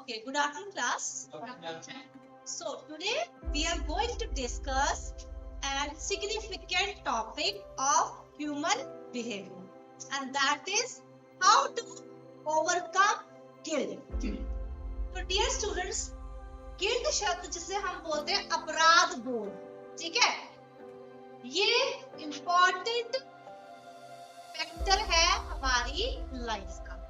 Okay, good afternoon, class. So today we are going to discuss a significant topic of human behavior, and that is how to overcome guilt. तो dear students, guilt शब्द जिसे हम बोलते हैं अपराध बोध, ठीक है? ये important फैक्टर है हमारी लाइफ का।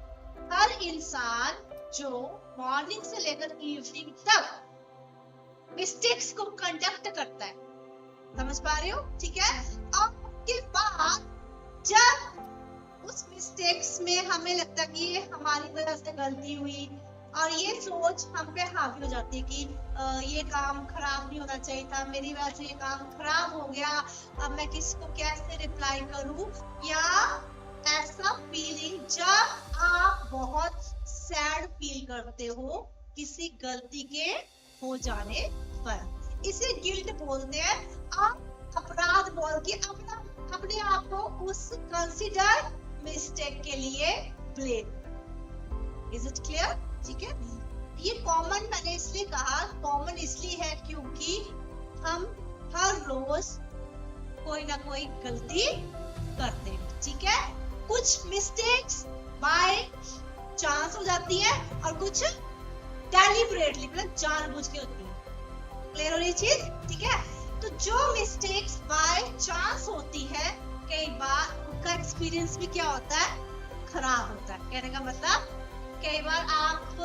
हर इंसान जो मॉर्निंग से लेकर इवनिंग तक मिस्टेक्स को कंडक्ट करता है, समझ पा रहे हो? ठीक है। और उसके बाद जब उस मिस्टेक्स में हमें लगता है कि ये हमारी वजह से गलती हुई और ये सोच हम पे हावी हो जाती है कि ये काम खराब नहीं होना चाहिए था, मेरी वजह से ये काम खराब हो गया, अब मैं किसी को कैसे रिप्लाई करूं, या ऐसा फीलिंग जब आप बहुत सैड फील करते हो किसी गलती के हो जाने पर, इसे गिल्ट बोलते हैं। आप अपराध बोल के अपने आप को उस कंसिडर मिस्टेक के लिए ब्लेम। Is it clear? ठीक है। ये कॉमन मैंने इसलिए कहा, कॉमन इसलिए है क्योंकि हम हर रोज कोई ना कोई गलती करते हैं, ठीक है। कुछ मिस्टेक्स बाय चांस हो जाती है और कुछ डेलिबरेटली, मतलब जानबूझ के होती है। क्लियर हो रही चीज? ठीक है। तो जो मिस्टेक्स बाय चांस होती है, कई बार उनका एक्सपीरियंस भी क्या होता है, खराब होता है। कहने का मतलब, कई बार आप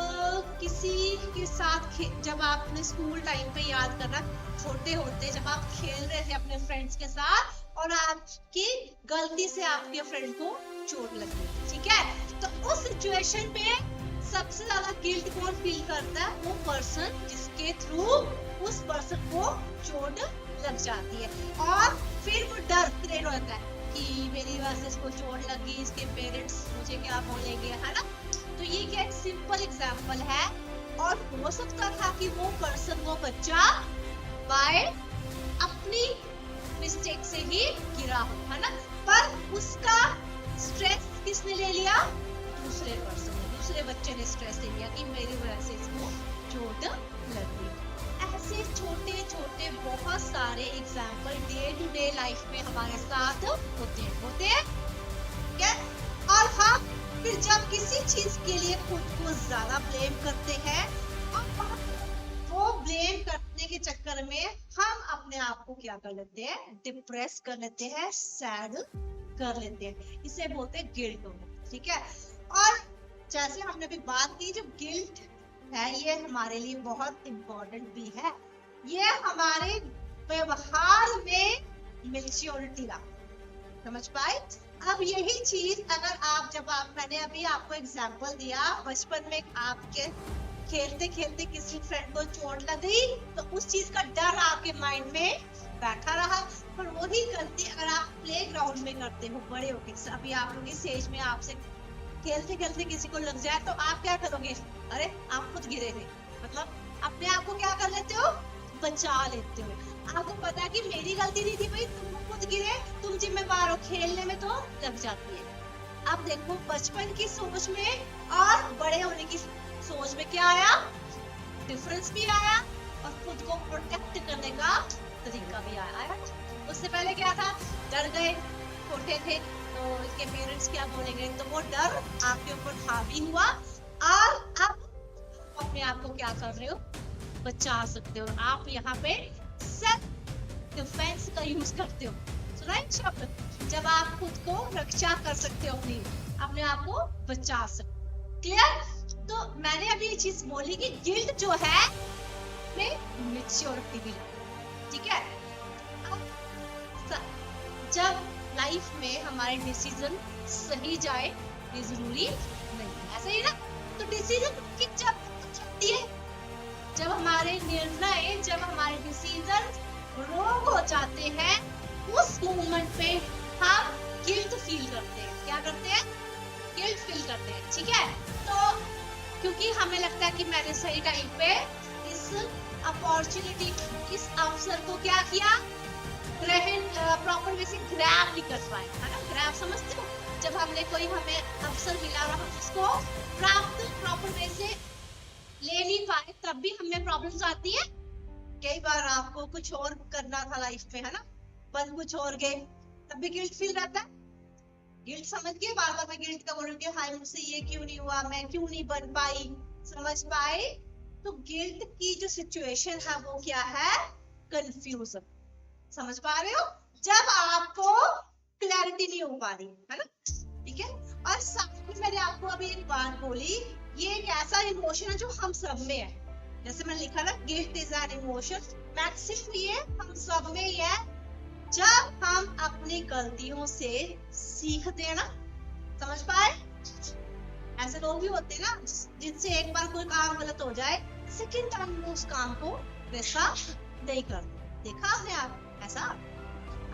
किसी के साथ जब आप अपने स्कूल टाइम पे याद करना, छोटे होते जब आप खेल रहे थे अपने फ्रेंड्स के साथ और आपकी गलती से आपके फ्रेंड को चोट लगी, ठीक है। तो उस सिचुएशन पे सबसे ज्यादा गिल्ट कौन फील करता है? वो पर्सन जिसके थ्रू उस पर्सन को चोट लग जाती है, और फिर वो डर क्रिएट होता है कि मेरी वजह से इसको चोट लगी, इसके पेरेंट्स मुझे क्या बोलेंगे, है ना। तो ये क्या एक सिंपल एग्जांपल है, और हो सकता था कि वो पर्सन, वो बच्चा बाय अपनी मिस्टेक से ही गिरा हो, है ना, पर उसका स्ट्रेस किसने ले लिया? दूसरे पर्सन ने, दूसरे बच्चे ने स्ट्रेस ले लिया कि मेरी वजह से इसको चोट लगी। ऐसे छोटे छोटे बहुत सारे example day to day life में हमारे साथ होते हैं, ठीक है। और हम फिर जब किसी चीज के लिए खुद को ज्यादा ब्लेम करते हैं, और वो ब्लेम करने के चक्कर में हम अपने आप को क्या कर लेते हैं? डिप्रेस कर लेते हैं, सैड कर लेते हैं। इसे बोलते हैं गिल्ट, ठीक है। और जैसे हमने अभी बात की, जो गिल्ट है ये हमारे लिए बहुत इंपॉर्टेंट भी है। ये हमारे व्यवहार में मैच्योरिटी ला, समझ पाए? अब यही चीज अगर मैंने अभी आपको एग्जांपल दिया, बचपन में आपके खेलते खेलते किसी फ्रेंड को चोट लग गई, तो उस चीज का डर आपके माइंड में बैठा रहा। पर वही गलती अगर आप प्ले ग्राउंड में करते हो, बड़े होके, अभी आप लोग इस एज में आपसे खेलते खेलते किसी को लग जाए तो आप क्या करोगे? अरे आप खुद गिरे थे, मतलब अपने आप को क्या कर लेते हो? बचा लेते हो। आपको पता है कि मेरी गलती नहीं थी भाई, तुम खुद गिरे, तुम जिम्मेवार हो, खेलने में तो लग जाती है। अब देखो बचपन की सोच में और बड़े होने की सोच में क्या आया? डिफरेंस भी आया, और खुद को प्रोटेक्ट करने का तरीका भी आया। उससे पहले क्या था? डर गए, छोटे थे तो इसके पेरेंट्स क्या बोलेंगे, तो वो डर आपके ऊपर हावी हुआ, और अब अपने आप को क्या कर रहे हो? बचा सकते हो। आप यहाँ पे सेल्फ डिफेंस का यूज करते हो, सुना है शब्द? जब आप खुद को रक्षा कर सकते हो, अपने आप को बचा सकते हो। क्लियर? तो मैंने अभी ये चीज बोली कि गिल्ट जो है में मैच्योरिटी भी, ठीक है। जब लाइफ में हमारे डिसीजन सही जाए ये जरूरी नहीं, ऐसा ही ना। तो डिसीजन की जब होती है, जब हमारे निर्णय, जब हमारे डिसीजन रॉन्ग हो जाते हैं, उस मोमेंट पे हम गिल्ट फील करते हैं। क्या करते हैं? गिल्ट फील करते हैं, ठीक है। तो क्योंकि हमें लगता है कि मैंने सही टाइम पे इस अपॉर्चुनिटी, इस अवसर को क्या किया? प्रॉपर वे से ग्रैब नहीं कर पाए, है ना। ग्रैब समझते हो? जब हमें अवसर मिला और हम उसको प्राप्त प्रॉपर वे से ले नहीं पाए तब भी हमें प्रॉब्लम्स आती है। कई बार आपको कुछ और करना था लाइफ में, है ना, बन कुछ और गए, तब भी गिल्ट फील रहता है। गिल्ट समझ के बार बार मैं गिल्ट का बोल रही हूँ, हाय मुझसे ये क्यों नहीं हुआ, मैं क्यों नहीं बन पाई, समझ पाए। तो गिल्ट की जो सिचुएशन है वो क्या है, कंफ्यूजन। समझ पा रहे हो, जब आपको क्लैरिटी नहीं हो पा रही है ना, ठीक है। और साथ में मैंने आपको अभी एक बात बोली, ये एक ऐसा इमोशन है जो हम सब में है। जैसे मैंने लिखा ना, guilt is an emotion, maximum ये हम सब में ही है। जब हम अपनी गलतियों से सीखते हैं ना, समझ पाए, ऐसे लोग भी होते हैं ना जिनसे एक बार कोई काम गलत हो जाए, सेकंड टाइम वो उस काम को वैसा नहीं करते। देखा आपने आप ऐसा?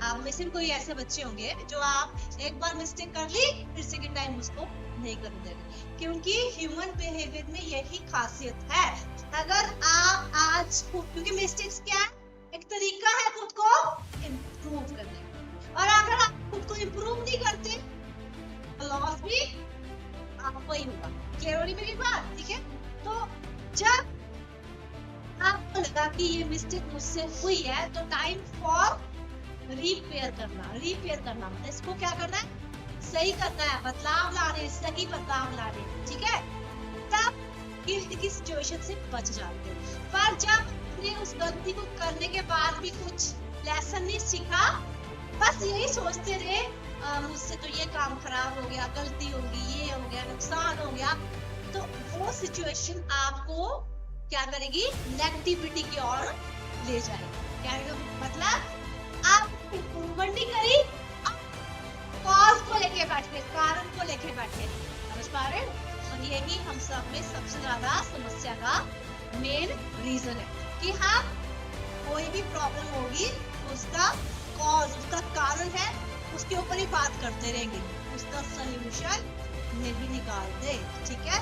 आप में से कोई ऐसे बच्चे होंगे जो आप एक बार मिस्टेक कर ली, फिर सेकंड टाइम उसको नहीं करने देंगे, क्योंकि ह्यूमन बिहेवियर में यही खासियत है। अगर आप आज, क्योंकि मिस्टेक्स क्या है, एक तरीका है खुद को इम्प्रूव करने का, और अगर आप खुद को इम्प्रूव नहीं करते तो लॉस भी आपको ही होगा। क्लियर हो रही मेरी बात? ठीक है। तो जब आपको लगा कि ये मिस्टेक मुझसे हुई है, तो टाइम फॉर रिपेयर करना। रिपेयर करना मतलब इसको क्या करना है, सही करना है, बदलाव लाने, सही बदलाव लाने, ठीक है। तब गिल्ट की सिचुएशन से बच जाते हो। पर जब आपने उस गलती को करने के बाद भी कुछ लेसन नहीं सीखा, बस यही सोचते रहे, मुझसे तो ये काम खराब हो गया, गलती होगी, ये हो गया, नुकसान हो गया, तो वो सिचुएशन आपको क्या करेगी, नेगेटिविटी की ओर ले जाएगी। क्या मतलब, आप इम्प्रूवमेंट नहीं करी, कॉज को लेके बैठे, कारण को लेके बैठे। समझ पा रहे हैं? और यही हम सब में सबसे ज्यादा समस्या का मेन रीजन है कि हम कोई भी प्रॉब्लम होगी, उसका कॉज, उसका कारण है, उसके ऊपर ही बात करते रहेंगे, उसका सॉल्यूशन नहीं निकालते। ठीक है,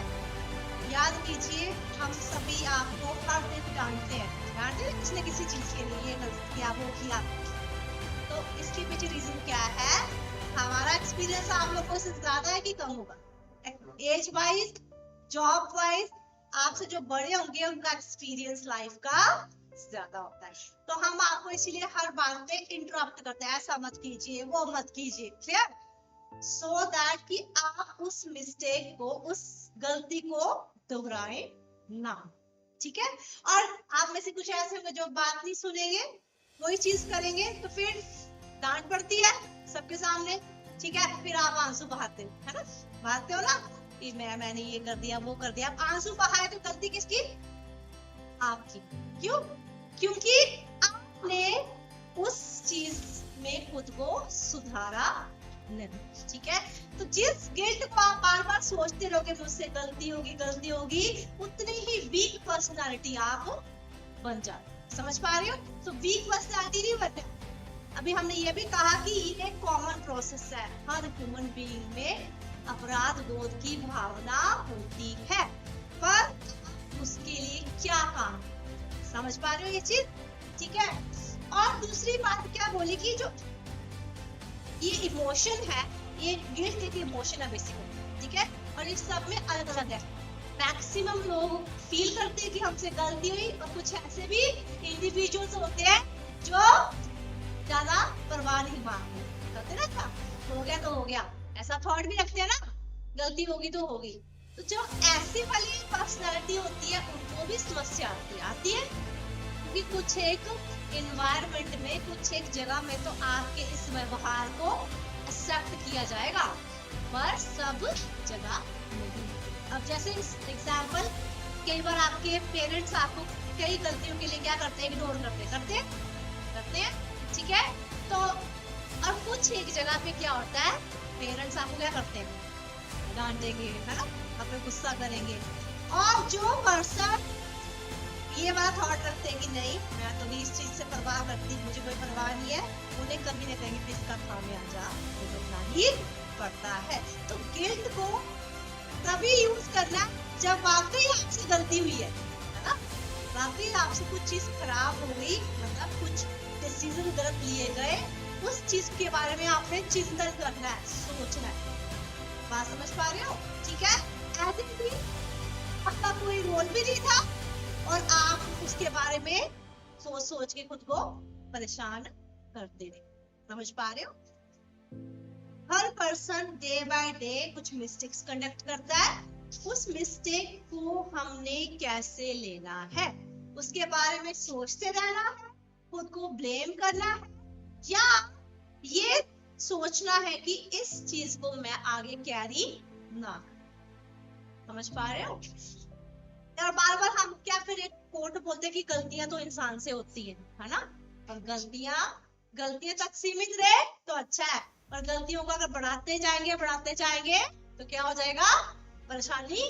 याद कीजिए, हम सभी आपको हर दिन डांटते हैं, डांटते हैं किसी न किसी चीज के लिए, ये गलती किया, वो किया। तो इसके पीछे रीजन क्या है, हमारा एक्सपीरियंस आप लोगों से ज्यादा है कि कम होगा? एज वाइज, जॉब वाइज, आपसे जो बड़े होंगे उनका एक्सपीरियंस लाइफ का ज्यादा होता है। तो हम आपको इसीलिए हर बात पे इंटरप्ट करते हैं, ऐसा मत कीजिए, वो मत कीजिए, क्लियर? सो दैट कि आप उस मिस्टेक को, उस गलती को दोहराए ना। ठीक है। और आप में से कुछ ऐसे होंगे जो बात नहीं सुनेंगे, वही चीज करेंगे, तो फिर डांट पड़ती है सबके सामने, ठीक है, फिर आप आंसू बहाते हो, है ना, बहाते हो ना कि मैंने ये कर दिया, वो कर दिया। आंसू बहाए तो गलती किसकी? आपकी। क्यों? क्योंकि आपने उस चीज में खुद को सुधारा नहीं। ठीक है, तो जिस गिल्ट को आप बार बार सोचते रहोगे, मुझसे गलती होगी, गलती होगी, उतनी ही वीक पर्सनालिटी आप बन जाते। समझ पा रहे हो? तो वीक पर्सनालिटी नहीं बनते। अभी हमने ये भी कहा कि ये एक कॉमन प्रोसेस है, हर ह्यूमन बीइंग में अपराध बोध की भावना होती है, पर उसके लिए क्या काम, समझ पा रहे हो ये चीज? ठीक है। और दूसरी बात क्या बोली कि जो ये इमोशन है, ये गिल्ट एक इमोशन है बेसिकली, ठीक है, और इस सब में अलग अलग है। मैक्सिमम लोग फील करते हैं कि हमसे गलती हुई, और कुछ ऐसे भी इंडिविजुअल्स होते हैं जो ज्यादा परवाह नहीं मानते ना, था हो गया तो हो गया, ऐसा थॉट भी रखते हैं ना, गलती होगी तो होगी। तो जो ऐसी वाली पर्सनालिटी होती है उनको भी समस्या आती है, क्योंकि कुछ एक एनवायरनमेंट में, कुछ एक जगह में तो आपके इस व्यवहार को एक्सेप्ट किया जाएगा, पर सब जगह नहीं। अब जैसे एग्जाम्पल, कई बार आपके पेरेंट्स आपको कई गलतियों के लिए क्या करते हैं, इग्नोर करते हैं, ठीक है। तो और कुछ एक जगह पे क्या होता है, पेरेंट्स आपको क्या करते हैं, डांटेंगे, है ना, आप पे गुस्सा करेंगे। और जो पर्सन ये बात थॉट रखते हैं कि नहीं, मैं तो नहीं इस चीज से परवाह करती, मुझे कोई परवाह नहीं है, उन्हें कभी नहीं कहेंगे कि इसका खामियाजा भुगतना ही पड़ता है। तो गिल्ट को तभी यूज करना जब वाकई आपसे गलती हुई है ना, वाकई आपसे कुछ चीज खराब हो गई, मतलब कुछ डिसीजन गलत लिए गए, उस चीज के बारे में आपने चिंतन करना है, सोचना है। बात समझ पा रहे हो? ठीक है। ऐसे भी आपका कोई रोल भी नहीं था और आप उसके बारे में सोच सोच के खुद को परेशान करते रहे। समझ पा रहे हो? हर पर्सन डे बाय डे कुछ मिस्टेक्स कंडक्ट करता है, उस मिस्टेक को हमने कैसे लेना है, उसके बारे में सोचते रहना है, खुद को ब्लेम करना है, या ये सोचना है कि इस चीज को मैं आगे कैरी ना। समझ पा रहे हो? और बार बार हम क्या फिर एक कोट बोलते हैं कि गलतियां तो इंसान से होती है ना, और गलतियां तक सीमित रहे तो अच्छा है, और गलतियों को अगर बढ़ाते जाएंगे तो क्या हो जाएगा, परेशानी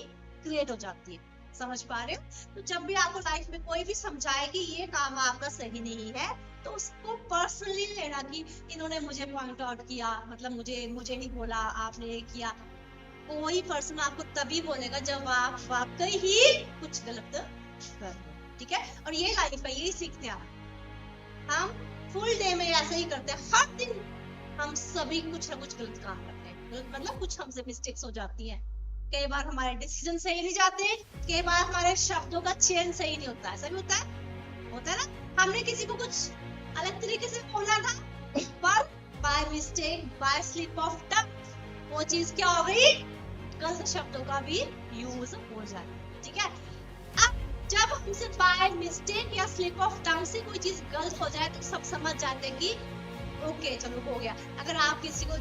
क्रिएट हो जाती है। समझ पा रहे हो? तो जब भी आपको लाइफ में कोई भी समझाए कि ये काम आपका सही नहीं है, तो उसको पर्सनली लेना कि इन्होंने मुझे पॉइंट आउट किया, मतलब मुझे नहीं बोला, आपने ये किया। कोई पर्सन आपको तभी बोलेगा जब आप वाकई ही कुछ गलत कर रहे हो। ठीक है? और ये लाइफ है, यही सीखते हैं हम फुल डे में ऐसे ही करते हैं। हर दिन हम सभी कुछ ना कुछ गलत काम करते हैं, मतलब कुछ हमसे मिस्टेक्स हो जाती हैं। कई बार हमारे डिसीजन सही नहीं जाते, कई बार हमारे शब्दों का चयन सही नहीं होता। ऐसा भी होता है ना? हमने किसी को कुछ अलग तरीके से बोला था, पर by mistake, by slip of tongue वो चीज क्या हो गई, गलत शब्दों का भी यूज हो जाए। ठीक है? अब जब हमसे बाय मिस्टेक या स्लिप ऑफ टंग से कोई चीज गलत हो जाए तो सब समझ जाते हैं कि ओके चलो हो गया। अगर आप किसी को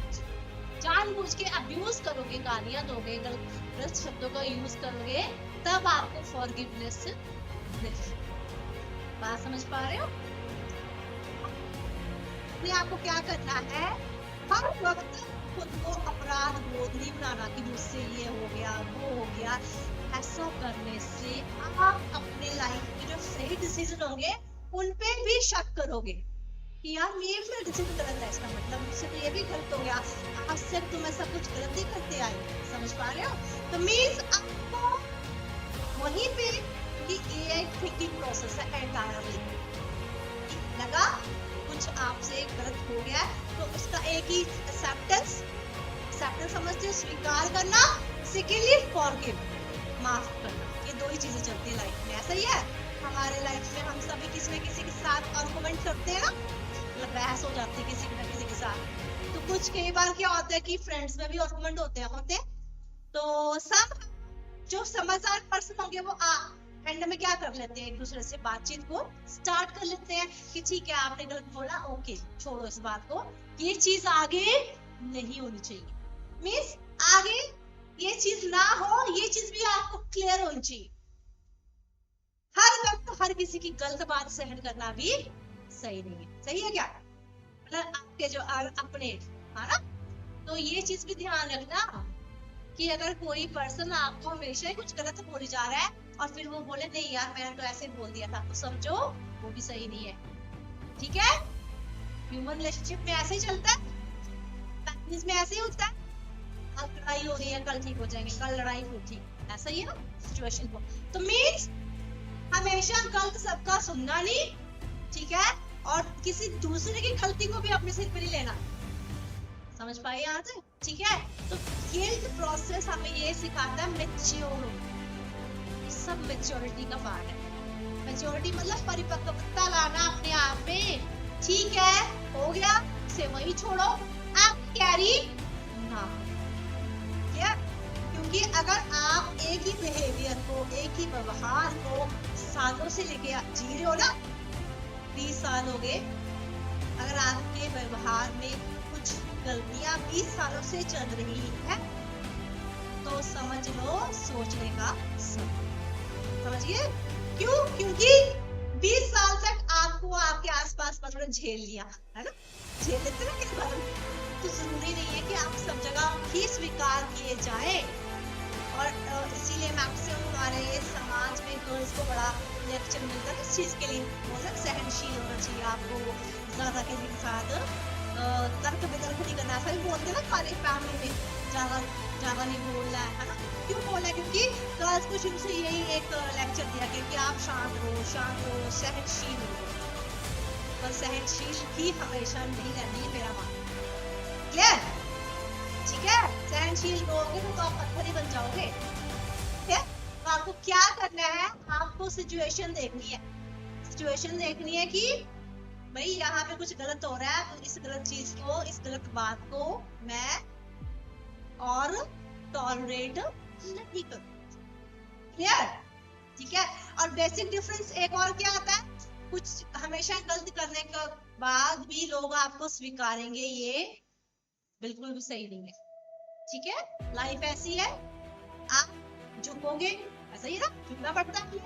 जानबूझ के अब्यूज करोगे, गालियां दोगे, गलत शब्दों का यूज करोगे, तब आपको फॉरगिवनेस मिलेगी। बात समझ पा रहे हो? आपको क्या करना है, हर वक्त खुद को अपराध बोध नहीं बनाना कि मुझसे ये हो गया वो हो गया। ऐसा करने से आप अपने लाइफ के जो सही डिसीजन होंगे उन पे भी शक करोगे कि यार ये मेरा डिसीजन गलत है, इसका मतलब मुझसे तो ये भी गलत हो गया, आज से तो मैं सब कुछ गलत ही करते आई। समझ पा रहे हो? तो मीन्स आपको वहीं पे कि ये एक थिंकिंग प्रोसेस है एंटायरली। लगा कुछ आपसे गलत हो गया तो उसका एक ही एक्सेप्टेंस समझते हो, स्वीकार करना, सेकेंडली फॉरगिव, माफ करना। ये दो ही चीजें चलती है लाइफ में। ऐसा ही है हमारे लाइफ में, हम सभी किसी न किसी के साथ आर्गुमेंट करते हैं ना, मतलब बहस हो जाती है किसी न किसी के साथ। तो कुछ कई बार क्या होता है कि फ्रेंड्स में भी आर्गुमेंट होते हैं। तो सब जो समझदार पर्सन होंगे वो एंड में क्या कर लेते हैं, एक दूसरे से बातचीत को स्टार्ट कर लेते हैं कि ठीक है आपने गलत बोला, ओके छोड़ो इस बात को, ये चीज आगे नहीं होनी चाहिए। मीन्स आगे ये चीज ना हो, ये चीज भी आपको क्लियर होनी चाहिए। हर वक्त हर किसी की गलत बात सहन करना भी सही नहीं है। सही है क्या? मतलब आपके जो अपने है ना, तो ये चीज भी ध्यान रखना कि अगर कोई पर्सन आपको हमेशा ही कुछ गलत बोली जा रहा है और फिर वो बोले नहीं यार मैंने तो ऐसे बोल दिया था, तो समझो वो भी सही नहीं है। ठीक है? ह्यूमन रिलेशनशिप में ऐसे ही चलता है, बिजनेस में ऐसे ही होता है। अब लड़ाई हो रही है, कल ठीक हो जाएंगे, कल लड़ाई हो ठीक, ऐसा ही है ना सिचुएशन को। तो मीन्स हमेशा गलत सबका सुनना नहीं, ठीक है, और किसी दूसरे की गलती को भी अपने सिर पे नहीं लेना। समझ पाए यहाँ से? ठीक है? तो ये प्रोसेस हमें ये सिखाता है मैच्योर, सब मैच्योरिटी का पार्ट है। मैच्योरिटी मतलब परिपक्वता लाना अपने आप में। ठीक है हो गया, से वही छोड़ो, आप कैरी ना। क्योंकि अगर आप एक ही बिहेवियर को, एक ही व्यवहार को सालों से लेके जी रहे हो ना, 20 साल हो गए, अगर आपके व्यवहार में कुछ गलतियां 20 सालों से चल रही है तो समझ लो सोचने का समय। समझिए क्यों? क्योंकि 20 साल तक आपको आपके आसपास मतलब झेल लिया है ना, झेल लेते ना किस बात में। तो जरूरी नहीं है कि आप सब जगह ही स्वीकार किए जाए। और इसीलिए मैक्सिमम हमारे समाज में गर्ल्स को बड़ा लेक्चर मिलता है इस चीज के लिए, मतलब सहनशील होना चाहिए आपको, ज्यादा किसी के साथ तर्क वितर्क नहीं करना। ऐसा भी बोलते हैं ना हमारे फैमिली में, ज्यादा नहीं बोलना है ना। क्यों बोला? क्योंकि गर्ल्स को शुरू से यही एक लेक्चर दिया गया कि आप शांत रहो, सहनशील रहो। पर सहनशील ही हमेशा नहीं रहनी है, मेरा मानना। क्लियर? ठीक है? सहनशील रहोगे तो आप पत्थर ही बन जाओगे। ठीक है? आपको क्या करना है, आपको सिचुएशन देखनी है, सिचुएशन देखनी है कि भाई यहाँ पे कुछ गलत हो रहा है, तो इस गलत चीज को, इस गलत बात को मैं और टॉलरेट नहीं करूँ। क्लियर? ठीक है। और बेसिक डिफरेंस एक और क्या आता है, कुछ हमेशा गलत करने के बाद भी लोग आपको स्वीकारेंगे, ये बिल्कुल भी सही नहीं है। ठीक है, लाइफ ऐसी है, आप झुकोगे, ऐसा ही ना, झुकना पड़ता है।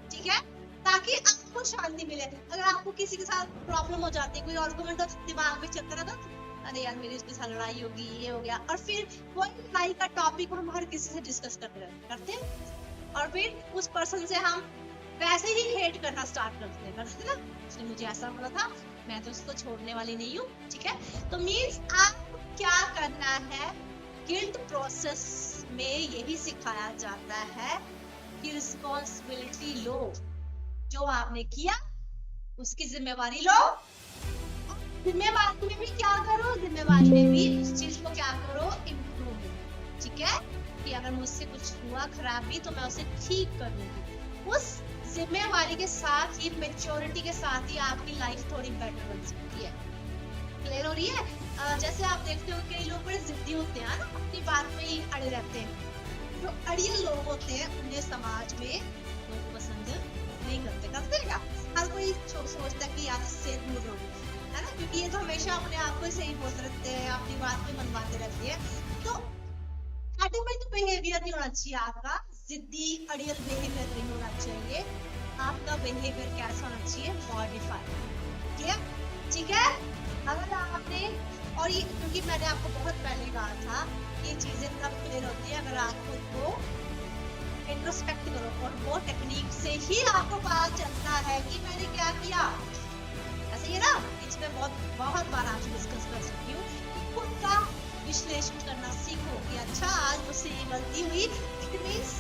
ठीक है, ताकि आपको शांति मिले। अगर आपको किसी के साथ प्रॉब्लम हो जाती है, कोई आर्गुमेंट दिमाग में चलता रहता, अरे यार मेरी इसके साथ लड़ाई होगी, ये हो गया, और फिर वही लड़ाई का टॉपिक हम हर किसी से डिस्कस करते हैं, और फिर उस पर्सन से हम वैसे ही हेट करना स्टार्ट करते ना, उसने मुझे ऐसा बोला था, मैं तो उसको छोड़ने वाली नहीं हूँ। ठीक है, तो मीन्स आपको क्या करना है, गिल्ट प्रोसेस में यही सिखाया जाता है कि रिस्पॉन्सिबिलिटी लो, जो आपने किया उसकी जिम्मेवारी लो, जिम्मेवारी में भी क्या करो, जिम्मेवारी में भी उस चीज को क्या करो, इम्प्रूव। ठीक है, कि अगर मुझसे कुछ हुआ खराबी तो मैं उसे ठीक करूंगी। उस जिम्मेवारी के साथ ही, मेच्योरिटी के साथ ही आपकी लाइफ थोड़ी बेटर बन सकती है। क्लियर हो रही है? जैसे आप देखते हो कई लोग बड़े जिद्दी होते हैं ना, अपनी बात में ही अड़े रहते हैं। जो अड़ियल लोग होते हैं उन्हें समाज में लोग पसंद नहीं करते क्या? हर कोई सोचता है कि यार इससे दूर रहो, है ना, क्योंकि ये तो हमेशा अपने आप को सही बोलते रहते हैं, अपनी बात में मनवाते रहते हैं। तो एटिट्यूड बिहेवियर नहीं होना चाहिए आपका, जिद्दी अड़ियल बिहेवियर नहीं होना चाहिए। आपका बिहेवियर कैसा होना चाहिए, मॉडिफाइड। ठीक है, अगर आपने, और ये क्योंकि मैंने आपको बहुत पहले कहा था, ये चीजें तब क्लियर होती है अगर आप खुद को इंट्रोस्पेक्ट करो, और वो टेक्निक से ही आपको पता चलता है कि मैंने क्या किया। ऐसे ही ना, इसमें बहुत बार आज डिस्कस कर सकती हूँ। खुद का विश्लेषण करना सीखो कि अच्छा आज मुझसे ये गलती हुई, इट मींस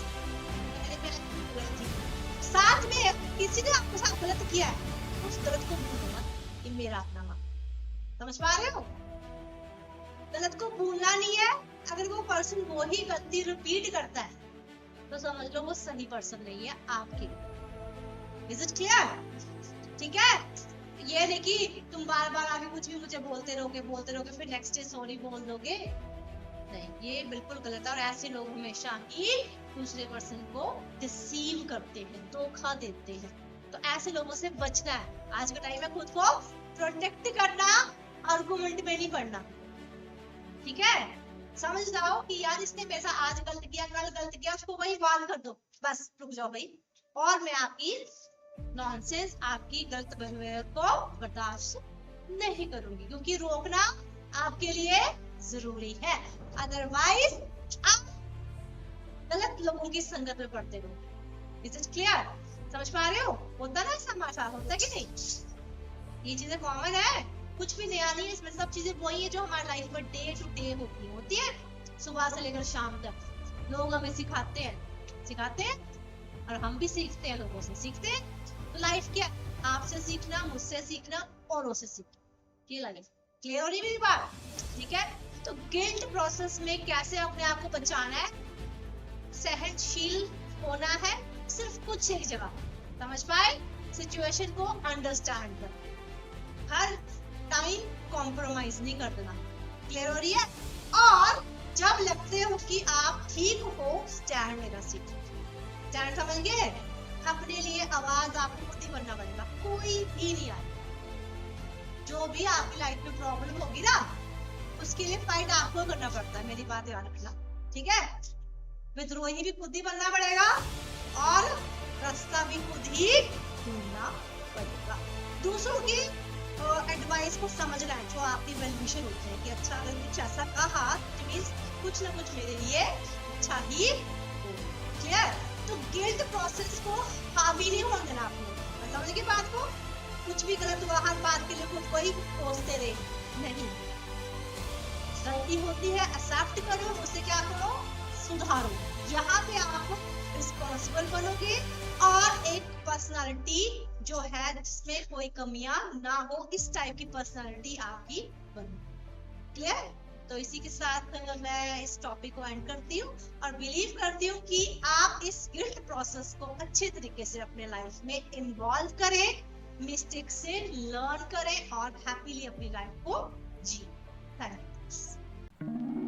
गलती। साथ में किसी ने आपके साथ गलत किया है, उस गलत को भूलो मत, ये मेरा अपना मत। समझ पा रहे हो? गलत को भूलना नहीं है। अगर वो पर्सन वो ही गलती रिपीट करता है तो समझ लो वो सही पर्सन नहीं है आपके। Is it clear? ठीक है, ये नहीं कि तुम बार बार आगे कुछ भी मुझे बोलते रहोगे, फिर नेक्स्ट डे सॉरी बोल दोगे, नहीं, ये बिल्कुल गलत है। और ऐसे लोग हमेशा ही दूसरे पर्सन को डिसीव करते हैं, धोखा देते हैं, तो ऐसे लोगों से बचना है। आज के टाइम में खुद को प्रोटेक्ट करना, आर्गुमेंट में नहीं पड़ना। ठीक है, समझ जाओ कि यार इसने पैसा आज गलत किया, कल गलत किया, उसको वही बात कर दो, बस रुक जाओ भाई, और मैं आपकी नॉनसेंस, आपकी गलत बिहेवियर को बर्दाश्त नहीं करूंगी, क्योंकि रोकना आपके लिए जरूरी है, अदरवाइज आप गलत लोगों की संगत में पड़ते रहोगे। Is it clear? समझ पा रहे हो? होता ना ऐसा, हमारे साथ होता कि नहीं? ये चीजें कॉमन है, कुछ भी नया नहीं है इसमें, सब चीजें वही है जो हमारी लाइफ में डे टू डे होती है, सुबह से लेकर शाम तक। लोग हमें सिखाते हैं और हम भी सीखते हैं, लोगों से सीखते हैं। तो लाइफ क्या, आपसे सीखना, मुझसे सीखना, औरों से सीखना, ये लाइफ। क्लियर हो रही मेरी बात? ठीक है, तो गिल्ट प्रोसेस में कैसे अपने आप को बचाना है, सहनशील होना है, सिर्फ कुछ एक जगह। समझ पाए? सिचुएशन को अंडरस्टैंड कर, हर टाइम कॉम्प्रोमाइज नहीं कर देना। क्लियर हो रही है? और जब लगते हो कि आप ठीक हो, स्टैंड लेना सीखो। स्टैंड समझ गए? अपने लिए आवाज आपको खुद ही बनना पड़ेगा, कोई भी नहीं आए। जो भी आपकी लाइफ में प्रॉब्लम होगी ना, उसके लिए फाइट आपको करना पड़ता है, मेरी बात याद रखना। ठीक है, विद्रोही भी खुद ही बनना पड़ेगा और रास्ता भी खुद ही ढूंढना पड़ेगा। दूसरों की एडवाइस को समझना है, जो आपकी वेल विशर होते हैं कि अच्छा अगर कुछ ऐसा कहा तो मींस कुछ ना कुछ मेरे लिए अच्छा ही हो। क्लियर? तो गिल्ट प्रोसेस को हावी नहीं होने देना आपको। समझ गए बात को? कुछ भी गलत हुआ, हर बात के लिए खुद को ही कोसते रहे, नहीं। गलती होती है, एक्सेप्ट करो, उससे क्या करो, सुधारो। यहाँ पे आप रिस्पॉन्सिबल बनोगे और एक पर्सनालिटी जो है जिसमें कोई कमियां ना हो, इस टाइप की पर्सनालिटी आपकी बनो। क्लियर? तो इसी के साथ मैं इस टॉपिक को एंड करती हूँ और बिलीव करती हूँ कि आप इस गिल्ट प्रोसेस को अच्छे तरीके से अपने लाइफ में इन्वॉल्व करें, मिस्टेक से लर्न करें और हैप्पीली अपनी लाइफ को जी। Thank you.